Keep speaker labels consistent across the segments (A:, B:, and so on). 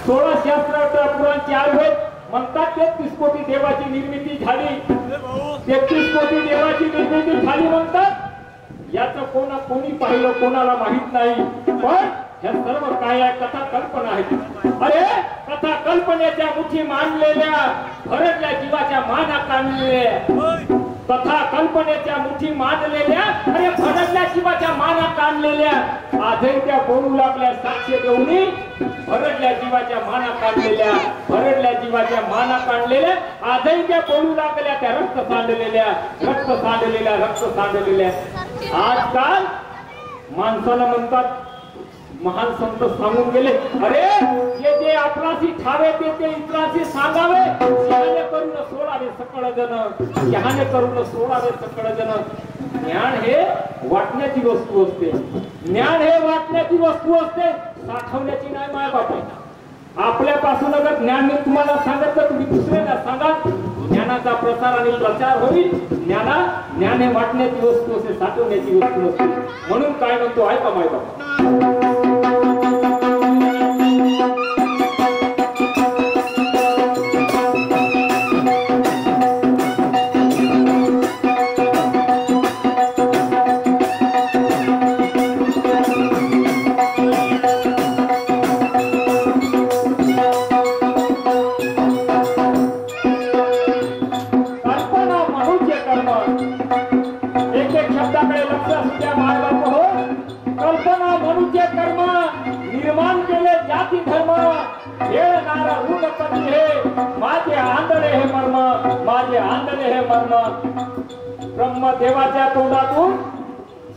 A: 16 शास्त्र पुराणचे आवेत म्हणतात 33 कोटी देवाची निर्मिती झाली. 33 कोटी देवाची निर्मिती झाली म्हणतात. याचं कोणी पाहिलं कोणाला माहित नाही. पण ह्या सर्व काय आहे कथा कल्पना आहे. अरे कथा कल्पनेच्या मुठी मांडलेल्या भरडल्या जीवाच्या माना काढलेल्या कथा कल्पनेच्या मुठी मांडलेल्या अरे भरडल्या जीवाच्या माना काढलेल्या आजही त्या बोलू लागल्या साक्ष देऊनी भरडल्या जीवाच्या माना काढलेल्या भरडल्या जीवाच्या माना काढलेल्या आजही त्या बोलू लागल्या त्या रक्त सांडलेल्या आजकाल माणसाला म्हणतात महान संत सांगून गेले अरे जे आपणाशी ठावे ते इतरांशी सांगावे. शहाणे करून सोडावे सकळ जन शहाणे करून सोडावे सकळ जन. ज्ञान हे वाटण्याची वस्तू असते. ज्ञान हे वाटण्याची वस्तू असते साठवण्याची नाही. माय बाप आपल्यापासून अगर ज्ञान मी तुम्हाला सांगितलं तुम्ही दुसऱ्याला सांगा. ज्ञानाचा प्रसार आणि प्रचार होईल. ज्ञान हे वाटण्याची वस्तू असते साठवण्याची वस्तू असते. म्हणून काय म्हणतो ऐका माय बाप ब्रह्मदेवाच्या तोंडातून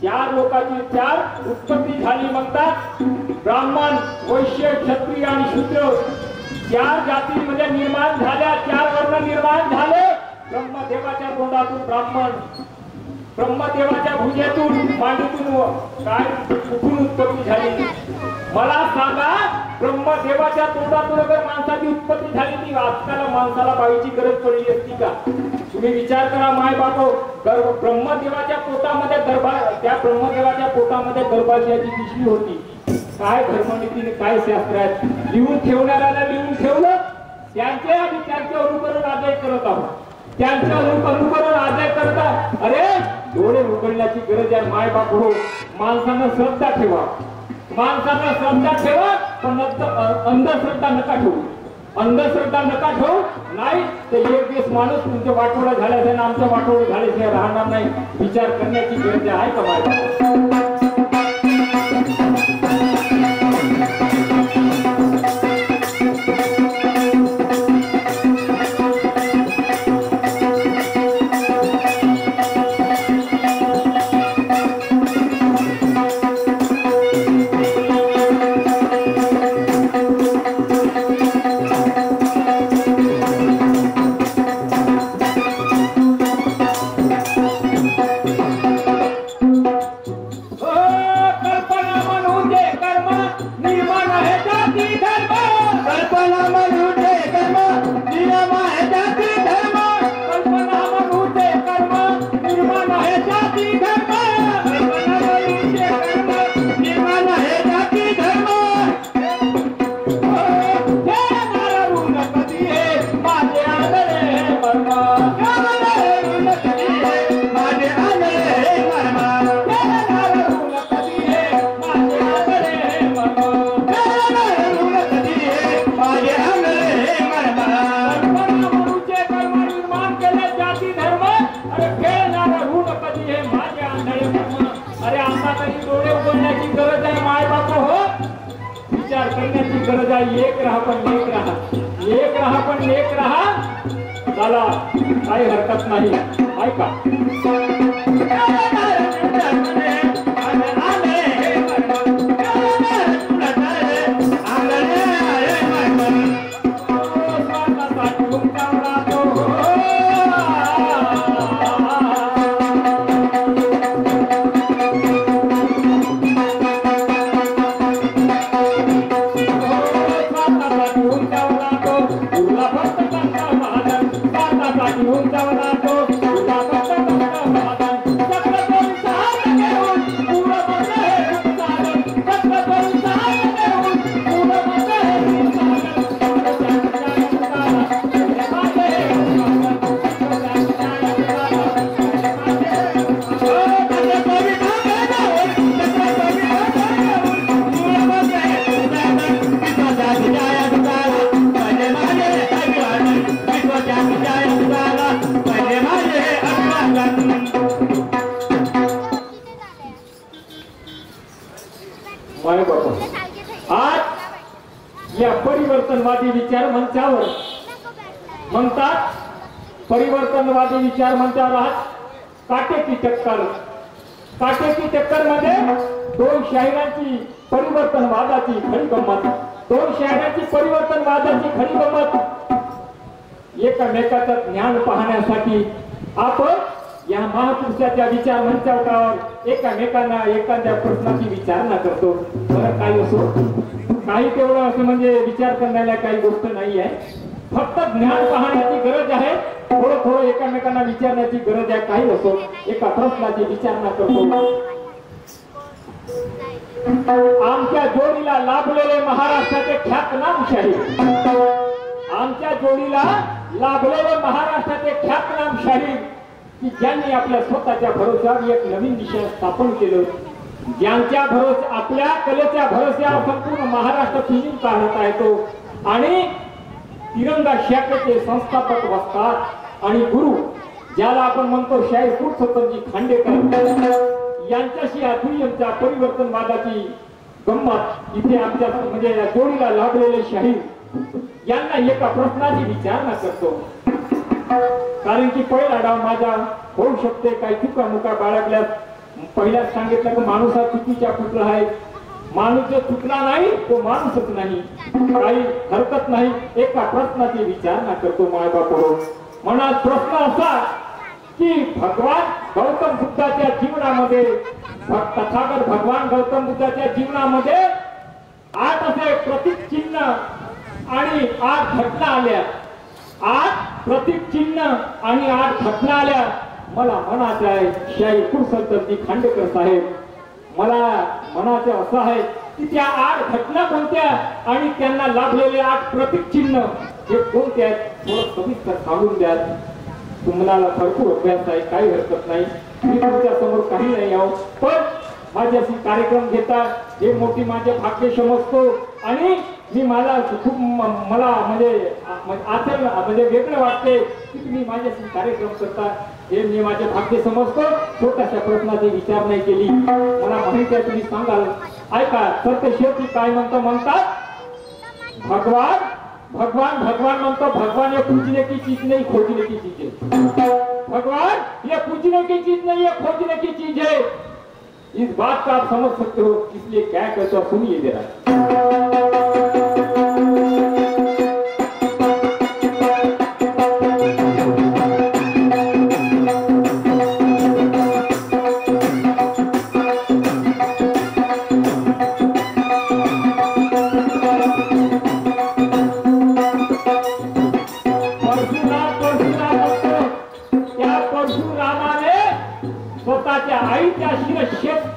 A: 4 लोकांची 4 उत्पत्ती झाली म्हणतात. ब्राह्मण वैश्य क्षत्रिय आणि शूद्र 4 जातीमध्ये निर्माण झाल्या. 4 वर्ण निर्माण झाले. ब्रह्मदेवाच्या तोंडातून ब्राह्मण ब्रह्मदेवाच्या भुजेतून मांडीतून काय कुठून उत्पत्ती झाली मला सांगा. ब्रह्मदेवाच्या तोंडातून अगर माणसाची उत्पत्ती झाली ती आजकाल माणसाला बाईची गरज पडली असती का? तुम्ही विचार करा माय बापो. ब्रह्मदेवाच्या पोटामध्ये त्या ब्रह्मदेवाच्या पोटामध्ये गर्भाशयाची पिशवी होती. काय धर्मनीतीने काय शास्त्र आहेत लिहून ठेवणाऱ्याला लिहून ठेवलं. त्यांचे अनुकरण आजही करत आहोत. त्यांचे अनुकरण आजही करतात. अरे डोळे उघडण्याची गरज आहे माय बाप हो. माणसानं श्रद्धा ठेवा. माणसानं श्रद्धा ठेवा पण अंधश्रद्धा नका ठेवू. अंधश्रद्धा नका ठेवू. नाही तर एक दिवस माणूस तुमच्या वाटोळा झाल्याचे ना आमच्या वाटोळा झाल्याशिवाय राहणार नाही. विचार करण्याची गरज आहे का माय गरज आहे. एक राहा पण एक राहा चला काही हरकत नाही. ऐका
B: घेऊन जावं लागतो.
A: या परिवर्तनवादी विचार मंचावर म्हणतात, परिवर्तनवादी विचार मंचावर आज काटेकी टक्कर मध्ये दोन शाहिरांची परिवर्तनवादाची खरी गंमत, दोन शाहिरांची परिवर्तनवादाची खरी गंमत. एकमेकाचं ज्ञान पाहण्यासाठी आपण या महापुरुषाच्या विचार मंचावर एकमेकांना एखाद्या प्रश्नाची विचारणा करतो. बरं काही असो, काही तेवढं असं म्हणजे विचार करण्याला काही गोष्ट नाही आहे. फक्त ज्ञान पाहण्याची गरज आहे, थोडं थोडं एकमेकांना विचारण्याची गरज आहे. काही असो, एका प्रश्नाची विचारणा करतो. आमच्या जोडीला लाभलेले महाराष्ट्राचे ख्यातनाम शाहीर, आमच्या जोडीला लाभलेले महाराष्ट्राचे ख्यातनाम शाहीर की ज्यांनी आपल्या स्वतःच्या भरोश्यावर एक नवीन दिशा स्थापन केलं, ज्यांच्या आपल्या कलेच्या भरोश्यावर संपूर्ण महाराष्ट्र फिरून काढता येतो. आणि तिरंगा शाखेचे संस्थापक वक्तात आणि गुरु ज्याला आपण म्हणतो शाहीर पुरुषोत्तमजी खांडेकर यांच्याशी आधुनिकच्या परिवर्तनवादाची गंमत इथे आमच्या म्हणजे या जोडीला लाभलेले शाहीर यांना एका प्रश्नाची विचारणा करतो. कारण की पहिला डाव माझा होऊ शकते, काही चुका मुका बाळगल्यास. पहिल्याच सांगितलं की माणूस हा चुकीच्या कुठला आहे, माणूस जो चुकला नाही तो माणूसच नाही, काही हरकत नाही. एका प्रश्नाची विचारणा करतो मायबापू. मनात प्रश्न असा की भगवान गौतम बुद्धाच्या जीवनामध्ये, तथागत भगवान गौतम बुद्धाच्या जीवनामध्ये 8 असे प्रतीक चिन्ह आणि 8 घटना आल्या, 8 प्रतीक चिन्ह आणि 8 घटना आल्या. मला म्हणायचं आहे शाहीर पुरुषोत्तमजी खांडेकर साहेब, मला म्हणायचं असं आहे की त्या 8 घटना कोणत्या आणि त्यांना लाभलेले 8 प्रतीक चिन्ह हे कोणते आहेत, थोडं सविस्तर सांगून द्या. तुम्हाला भरपूर अभ्यास आहे, काही हरकत नाही. मी तुमच्या समोर काही नाही आहो, पण माझ्याशी कार्यक्रम घेता हे मोठी माझे भाग्य समजतो. आणि मी मला खूप मला म्हणजे आचरण म्हणजे वेगळं वाटते की तुम्ही माझ्याशी कार्यक्रम करता, हे मी माझे भाग्य समजतो. छोट्याशा प्रश्नाची विचार नाही केली, मला माहिती आहे तुम्ही सांगाल. ऐका तर ते शेवटी काय म्हणतात, भगवान भगवान भगवान म्हणतो. भगवान ये पूजने की चीज नहीं, खोजने की चीज है. भगवान ये पूजने की चीज नहीं है, खोजने की चीज है. इस बात का आप समझ सकते हो, इसलिए क्या कहते हो सुनिए जरा.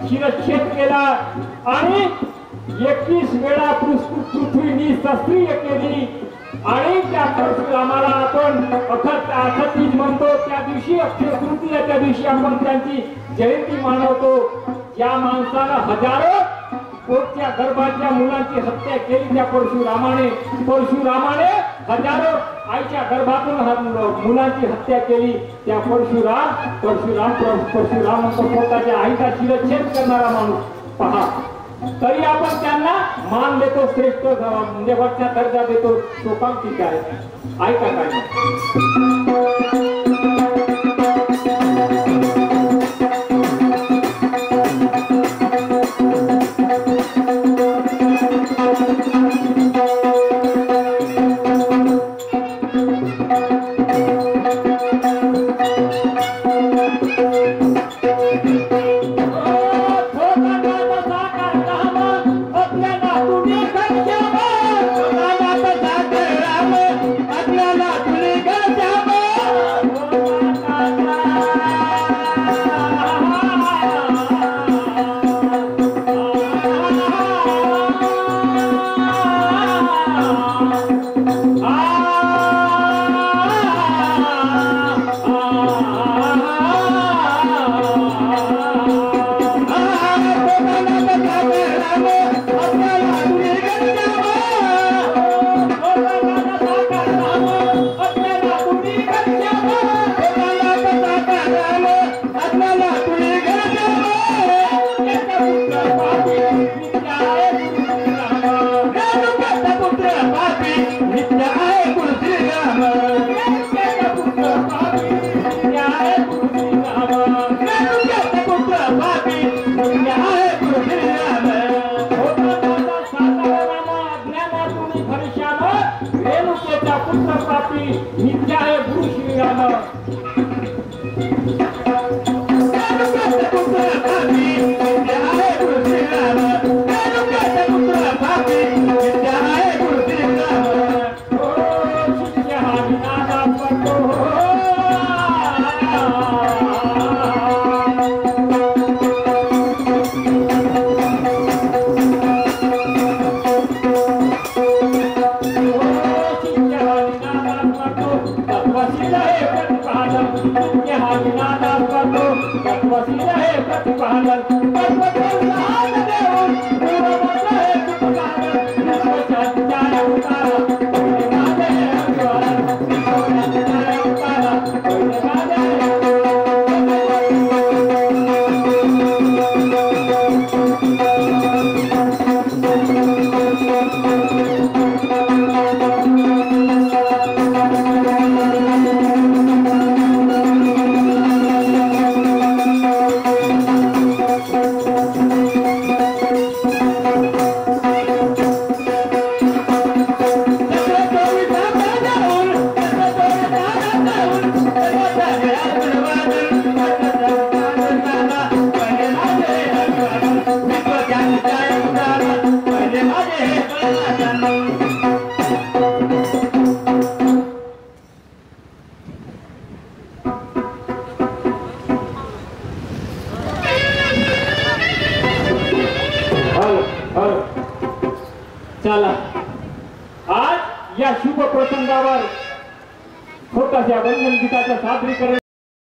A: शिरच्छेद केला आणि 21 वेळा पृथ्वीनी शस्त्रीय केली. आणि त्या परशुरामाला आपण अखतीज म्हणतो. त्या दिवशी अक्षय तृतीया, त्या दिवशी आपण त्यांची जयंती मानवतो. ज्या माणसाला हजारो पोटच्या गर्भाच्या मुलांची हत्या केली त्या परशुरामाने हजारो आईच्या गर्भातून मुलांची हत्या केली. त्या परशुराम स्वतःच्या आईचा शिरच्छेद करणारा माणूस पहा. तरी आपण त्यांना मान देतो, श्रेष्ठ म्हणजे वरचा दर्जा देतो. तो काम ठीक आहे. ऐका काय पुत्र पुत्र प्राप्ती नित्य आहे गुरु श्रीराम चला आज या शुभ प्रसंगावर छोट्याशा वंदन गीताचं सादरीकरण